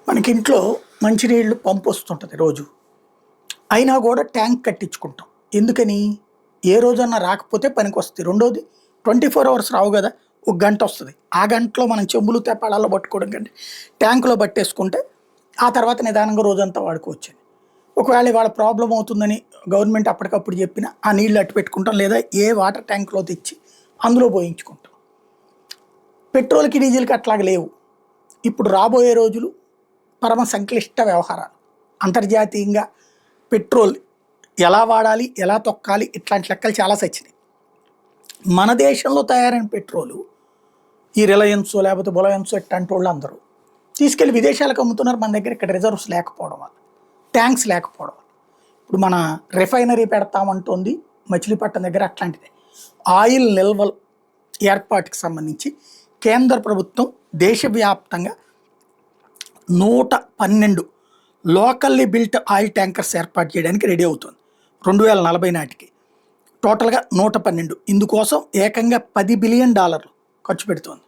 మనకి ఇంట్లో మంచినీళ్ళు పంపు వస్తుంటుంది రోజు. అయినా కూడా ట్యాంక్ కట్టించుకుంటాం. ఎందుకని? ఏ రోజన్నా రాకపోతే పనికొస్తది. రెండోది 24 అవర్స్ రావు గదా! ఒక గంట వస్తది. ఆ గంటలో మనం చెంబులు, తెప్పాడాల్లో పట్టుకోవడం కంటే ట్యాంక్‌లో పట్టేసుకుంటే ఆ తర్వాత నిదానంగా రోజంతా వాడుకోవచ్చని. ఒకవేళ ఇవాళ ప్రాబ్లమ్ అవుతుందని గవర్నమెంట్ అప్పటికప్పుడు చెప్పినా ఆ నీళ్ళు అట్టు పెట్టుకుంటాం. లేదా ఏ వాటర్ ట్యాంక్‌లో తెచ్చి అందులో పోయించుకుంటాం. పెట్రోల్‌కి, డీజిల్‌కి అట్లాగా లేవు. ఇప్పుడు రాబోయే రోజులు పరమ సంక్లిష్ట వ్యవహారాలు. అంతర్జాతీయంగా పెట్రోల్ ఎలా వాడాలి, ఎలా తొక్కాలి ఇట్లాంటి లెక్కలు చాలా సచ్చినాయి. మన దేశంలో తయారైన పెట్రోలు ఈ రిలయన్సో లేకపోతే బొలయన్సో ఇట్లాంటి వాళ్ళు అందరూ తీసుకెళ్ళి విదేశాలకు అమ్ముతున్నారు. మన దగ్గర ఇక్కడ రిజర్వ్స్ లేకపోవడం వల్ల, ట్యాంక్స్ లేకపోవడం వల్ల. ఇప్పుడు మన రిఫైనరీ పెడతామంటోంది మచిలీపట్నం దగ్గర. అట్లాంటిదే ఆయిల్ నిల్వలు ఏర్పాటుకి సంబంధించి కేంద్ర ప్రభుత్వం దేశవ్యాప్తంగా 112 లోకల్లీ బిల్ట్ ఆయిల్ ట్యాంకర్స్ ఏర్పాటు చేయడానికి రెడీ అవుతుంది 2040 నాటికి. టోటల్గా 112. ఇందుకోసం ఏకంగా $10 బిలియన్ ఖర్చు పెడుతోంది.